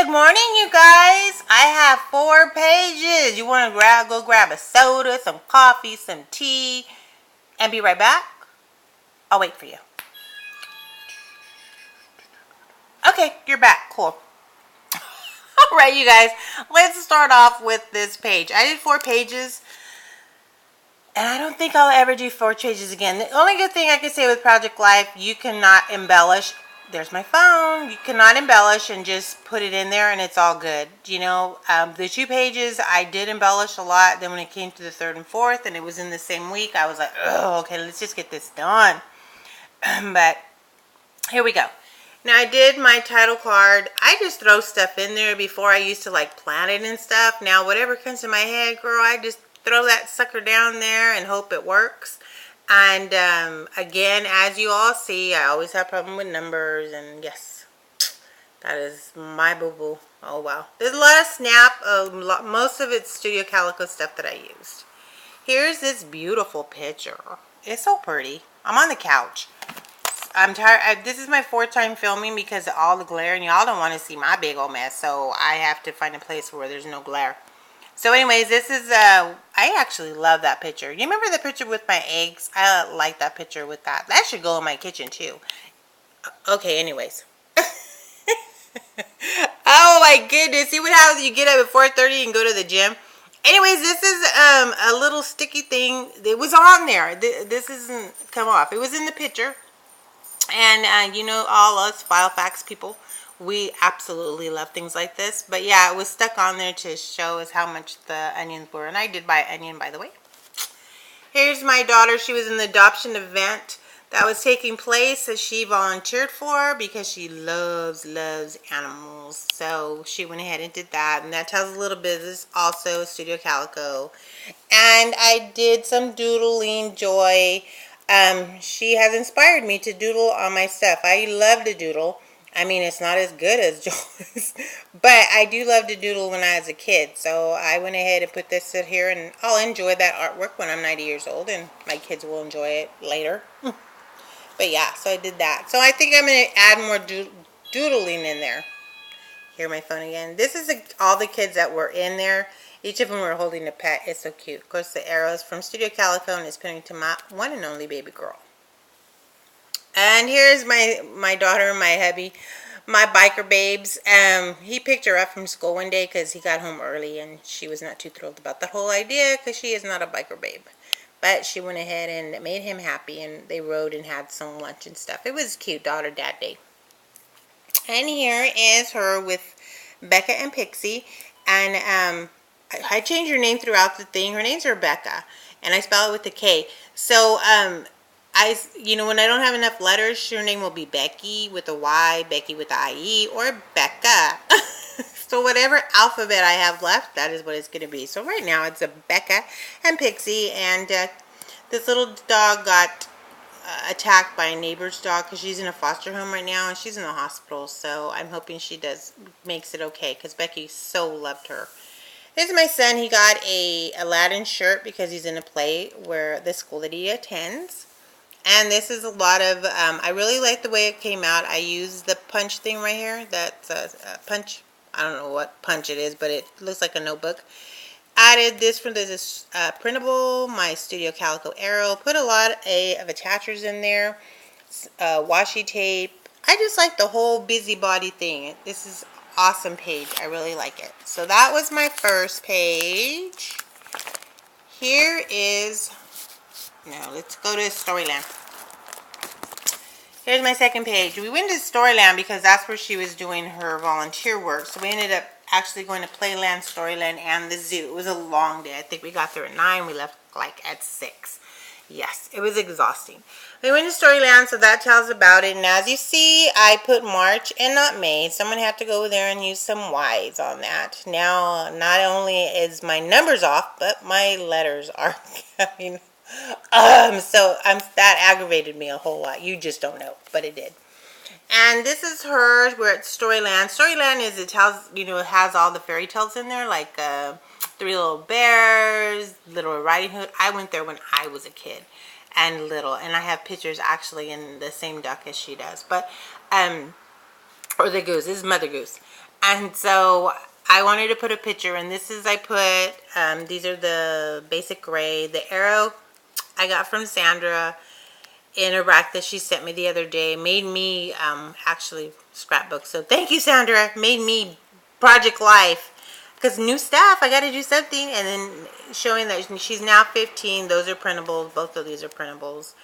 Good morning, you guys. I have 4 pages. You want to go grab a soda, some coffee, some tea, and be right back? I'll wait for you. Okay, you're back. Cool. All right, you guys. Let's start off with this page. I did 4 pages, and I don't think I'll ever do 4 pages again. The only good thing I can say with Project Life, you cannot embellish. There's my phone. You cannot embellish and just put it in there and it's all good. You know, the 2 pages, I did embellish a lot. Then when it came to the 3rd and 4th and it was in the same week, I was like, oh, okay, let's just get this done. But here we go. Now I did my title card. I just throw stuff in there. Before I used to like plan it and stuff. Now whatever comes to my head, girl, I just throw that sucker down there and hope it works. And again, as you all see, I always have problem with numbers, and yes, that is my boo-boo. Oh wow. There's a lot of snap, most of it's Studio Calico stuff that I used. Here's this beautiful picture. It's so pretty. I'm on the couch. I'm tired. This is my 4th time filming because of all the glare, and y'all don't want to see my big old mess, so I have to find a place where there's no glare. So anyways, this is, I actually love that picture. You remember the picture with my eggs? I like that picture with that. That should go in my kitchen too. Okay, anyways. Oh my goodness. See what happens? You get up at 4:30 and go to the gym. Anyways, this is a little sticky thing. It was on there. This isn't come off. It was in the picture. And you know, all us file facts people, we absolutely love things like this. But yeah, it was stuck on there to show us how much the onions were. And I did buy onion, by the way. Here's my daughter. She was in the adoption event that was taking place that she volunteered for because she loves animals. So she went ahead and did that. And that tells a little business. Also, Studio Calico. And I did some doodling joy. She has inspired me to doodle on my stuff. I love to doodle. I mean, it's not as good as Joy's, but I do love to doodle when I was a kid. So I went ahead and put this in here, and I'll enjoy that artwork when I'm 90 years old, and my kids will enjoy it later. But yeah, so I did that. So I think I'm going to add more doodling in there. Hear my phone again. This is all the kids that were in there. Each of them were holding a pet. It's so cute. Of course, the arrows from Studio Calico, and it's pointing to my one and only baby girl. And here's my daughter and my hubby, my biker babes. He picked her up from school one day because he got home early, and she was not too thrilled about the whole idea because she is not a biker babe. But she went ahead and made him happy, and they rode and had some lunch and stuff. It was cute, daughter-dad day. And here is her with Becca and Pixie. And I changed her name throughout the thing. Her name's Rebecca, and I spell it with a K. So, you know, when I don't have enough letters, her name will be Becky with a Y, Becky with a I-E, or Becca. So whatever alphabet I have left, that is what it's going to be. So right now, it's a Becca and Pixie, and this little dog got attacked by a neighbor's dog because she's in a foster home right now, and she's in the hospital. So I'm hoping she makes it okay, because Becky so loved her. This is my son. He got a Aladdin shirt because he's in a play where the school that he attends. And this is a lot of, I really like the way it came out. I used the punch thing right here. That's a punch. I don't know what punch it is, but it looks like a notebook. Added this from this printable, my Studio Calico arrow. Put a lot of attachers in there. Washi tape. I just like the whole busybody thing. This is awesome page. I really like it. So that was my first page. Here is, now let's go to Storyland. Here's my second page. We went to Storyland because that's where she was doing her volunteer work. So we ended up actually going to Playland, Storyland, and the zoo. It was a long day. I think we got there at 9. We left like at 6. Yes, it was exhausting. We went to Storyland, so that tells about it. And as you see, I put March and not May. So I'm going to have to go over there and use some Y's on that. Now, not only is my numbers off, but my letters are coming. That aggravated me a whole lot. You just don't know, but it did. And this is hers. We're at Storyland. Storyland is, it tells, you know, it has all the fairy tales in there, like 3 Little Bears, Little Riding Hood. I went there when I was a kid and little, and I have pictures actually in the same duck as she does. But or the goose. This is Mother Goose. And so I wanted to put a picture, and this is, I put, these are the basic gray. The arrow I got from Sandra in a rack that she sent me the other day. Made me actually scrapbook. So thank you, Sandra. Made me project life. Because new stuff, I got to do something. And then showing that she's now 15. Those are printables. Both of these are printables.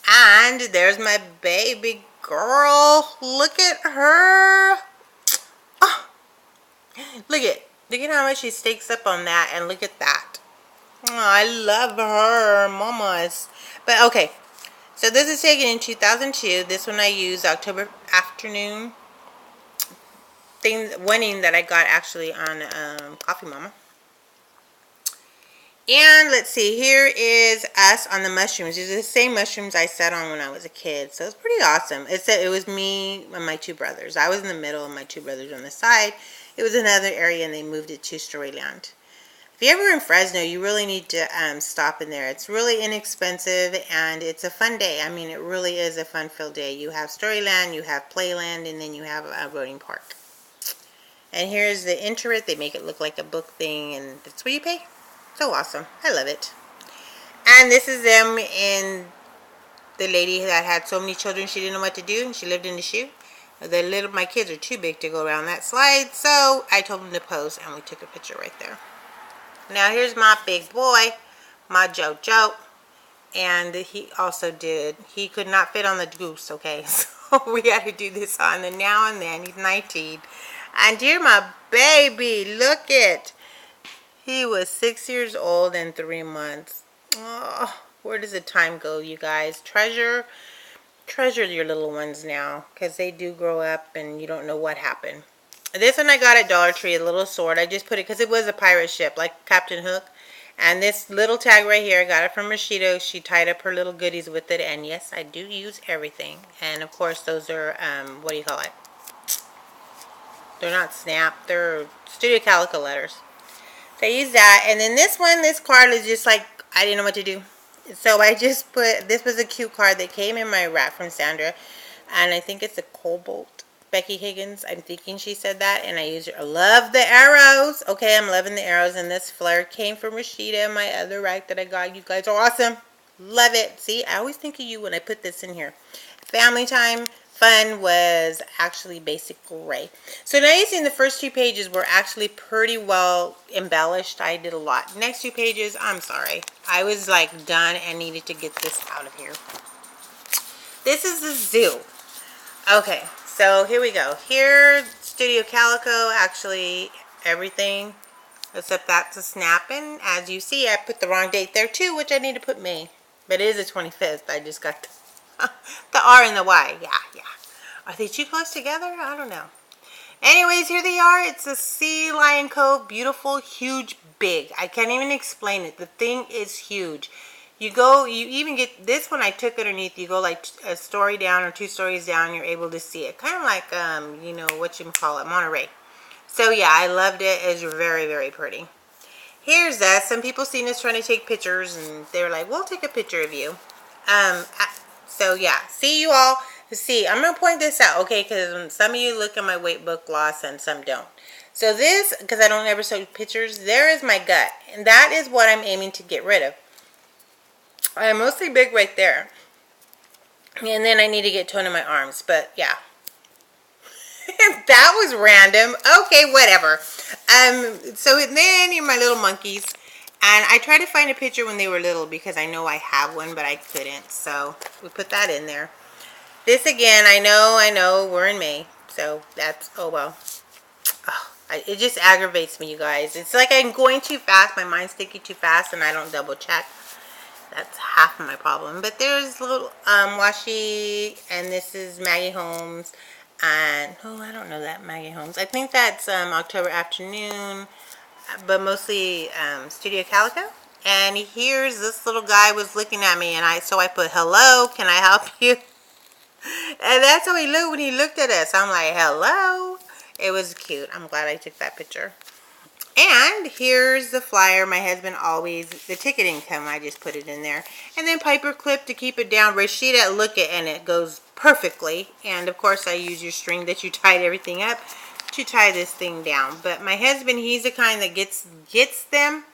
And there's my baby girl. Look at her. Oh, look at how much she stakes up on that. And look at that. Oh, I love her, mamas. But okay, so this is taken in 2002. This one I used October afternoon winning that I got actually on Coffee Mama. And let's see, here is us on the mushrooms. These are the same mushrooms I sat on when I was a kid. So it's pretty awesome. It was me and my two brothers. I was in the middle and my two brothers on the side. It was another area and they moved it to Storyland. If you're ever in Fresno, you really need to stop in there. It's really inexpensive and it's a fun day. I mean, it really is a fun-filled day. You have Storyland, you have Playland, and then you have a boating park. And here's the Internet. They make it look like a book thing, and that's what you pay. So awesome. I love it. And this is them in the lady that had so many children she didn't know what to do, and she lived in the shoe. My kids are too big to go around that slide, so I told them to pose, and we took a picture right there. Now here's my big boy, my JoJo, and he could not fit on the goose, okay, so we had to do this on the now and then. He's 19, and here my baby, look it, he was 6 years old and 3 months. Oh, where does the time go, you guys? Treasure your little ones now, because they do grow up and you don't know what happened. This one I got at Dollar Tree, a little sword. I just put it because it was a pirate ship, like Captain Hook. And this little tag right here, I got it from Rashida. She tied up her little goodies with it. And yes, I do use everything. And of course, those are, what do you call it? They're not snap. They're Studio Calico letters. So I use that. And then this card is just like, I didn't know what to do. So I just put, this was a cute card that came in my wrap from Sandra. And I think it's a Cobalt. Becky Higgins, I'm thinking she said that, and I use it. I love the arrows. Okay, I'm loving the arrows, and this flare came from Rashida, my other rack that I got. You guys are awesome. Love it. See, I always think of you when I put this in here. Family time fun was actually basic gray. So now you see the first 2 pages were actually pretty well embellished. I did a lot. Next 2 pages, I'm sorry. I was like done and needed to get this out of here. This is the zoo. Okay. So here we go. Here, Studio Calico, actually everything except that's a snapping. As you see, I put the wrong date there too, which I need to put May. But it is the 25th. I just got the R and the Y. Yeah. Are they too close together? I don't know. Anyways, here they are. It's a Sea Lion Cove. Beautiful, huge, big. I can't even explain it. The thing is huge. You even get this one. I took underneath. You go like a story down or 2 stories down. You're able to see it, kind of like you know what you call it, Monterey. So yeah, I loved it. It's very, very pretty. Here's that. Some people seen us trying to take pictures, and they were like, "We'll take a picture of you." So yeah, see you all. See, I'm gonna point this out, okay? Because some of you look at my weight book gloss and some don't. So this, because I don't ever show pictures, there is my gut, and that is what I'm aiming to get rid of. I'm mostly big right there. And then I need to get tone in my arms. But yeah. That was random. Okay, whatever. So then my little monkeys. And I tried to find a picture when they were little because I know I have one, but I couldn't. So we put that in there. This again, I know, we're in May. So that's, oh well. Oh, it just aggravates me, you guys. It's like I'm going too fast. My mind's thinking too fast and I don't double check. That's half of my problem. But there's little washi, and this is Maggie Holmes, and oh, I don't know that Maggie Holmes. I think that's October Afternoon, but mostly Studio Calico. And here's this little guy was looking at me, and so I put, "Hello, can I help you?" And that's how he looked when he looked at us. I'm like, "Hello." It was cute. I'm glad I took that picture. And here's the flyer. My husband always, the ticket income, I just put it in there. And then paper clip to keep it down. Rashida, look it, and it goes perfectly. And of course I use your string that you tied everything up. to tie this thing down. But my husband, he's the kind that gets them,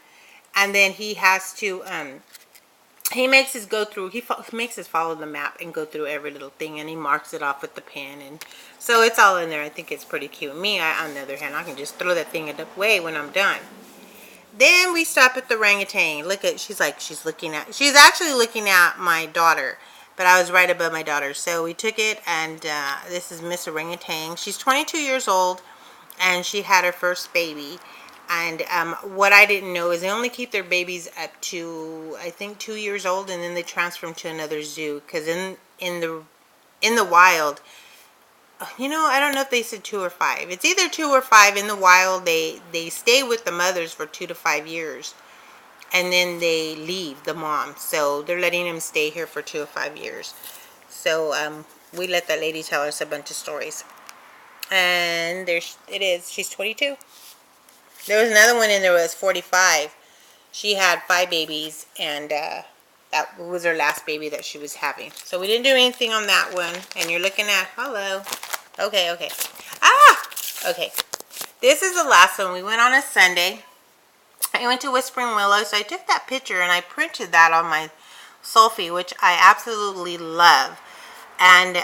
and then he has to he makes us go through. He makes us follow the map and go through every little thing, and he marks it off with the pen, and so it's all in there. I think it's pretty cute. Me, on the other hand, I can just throw that thing away when I'm done. Then we stop at the orangutan. Look at, she's actually looking at my daughter, but I was right above my daughter. So we took it, and this is Miss Orangutan. She's 22 years old, and she had her first baby. And what I didn't know is they only keep their babies up to, I think, 2 years old, and then they transfer them to another zoo. Because in the wild, you know, I don't know if they said 2 or 5. It's either 2 or 5. In the wild, they stay with the mothers for 2 to 5 years, and then they leave, the mom. So they're letting them stay here for 2 or 5 years. So we let that lady tell us a bunch of stories. And there it is. She's 22. There was another one in there was 45. She had 5 babies, and that was her last baby that she was having. So we didn't do anything on that one. And you're looking at, hello. Okay. Okay. This is the last one. We went on a Sunday. I went to Whispering Willow, so I took that picture and I printed that on my Sulfie, which I absolutely love. And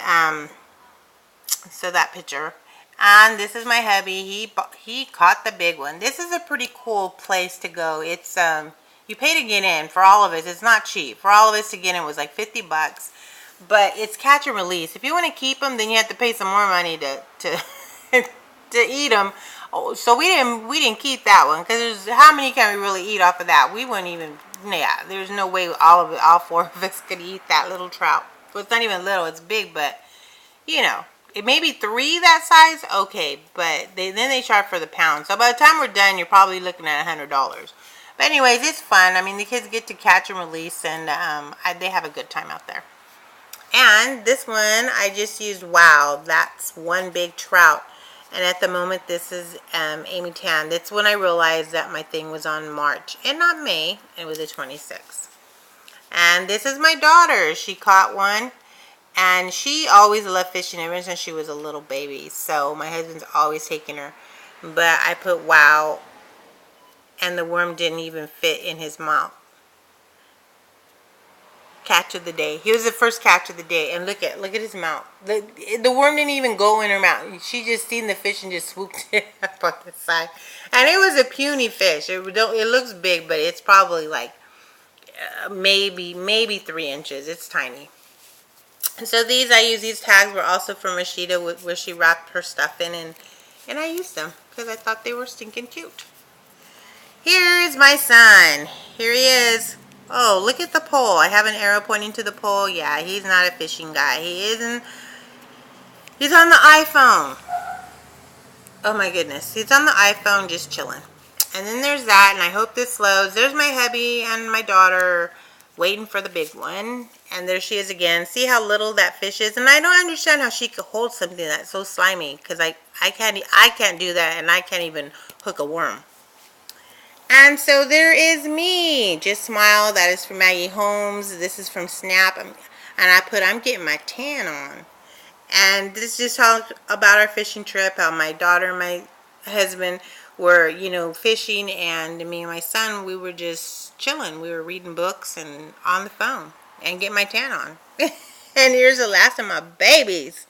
so that picture. And this is my hubby. He caught the big one. This is a pretty cool place to go. It's you pay to get in for all of us. It's not cheap. For all of us to get in was like 50 bucks. But it's catch and release. If you want to keep them, then you have to pay some more money to to eat them. Oh, so we didn't keep that one, because how many can we really eat off of that? We wouldn't even. Yeah, there's no way all 4 of us could eat that little trout. Well, it's not even little. It's big, but you know. It may be 3 that size, okay, but then they charge for the pound. So by the time we're done, you're probably looking at $100. But anyways, it's fun. I mean, the kids get to catch and release, and they have a good time out there. And this one, I just used Wow. That's one big trout. And at the moment, this is Amy Tan. That's when I realized that my thing was on March and not May. It was the 26th. And this is my daughter. She caught one. And she always loved fishing ever since she was a little baby. So my husband's always taking her. But I put Wow, and the worm didn't even fit in his mouth. Catch of the day. He was the first catch of the day. And look at his mouth. The worm didn't even go in her mouth. She just seen the fish and just swooped it up on the side. And it was a puny fish. It looks big, but it's probably like maybe 3 inches. It's tiny. So I use these tags were also from Rashida, where she wrapped her stuff in, and I used them because I thought they were stinking cute. Here is my son. Here he is. Oh, look at the pole. I have an arrow pointing to the pole. Yeah, he's not a fishing guy. He's on the iPhone. Oh my goodness. He's on the iPhone just chilling. And then there's that, and I hope this loads. There's my hubby and my daughter waiting for the big one. And there she is again. See how little that fish is? And I don't understand how she could hold something that's so slimy, because I can't do that, and I can't even hook a worm. And so there is me. Just Smile. That is from Maggie Holmes. This is from Snap. And I put, I'm getting my tan on. And this just talks about our fishing trip, how my daughter and my husband were, you know, fishing, and me and my son, we were just chilling. We were reading books and on the phone and getting my tan on. And here's the last of my babies.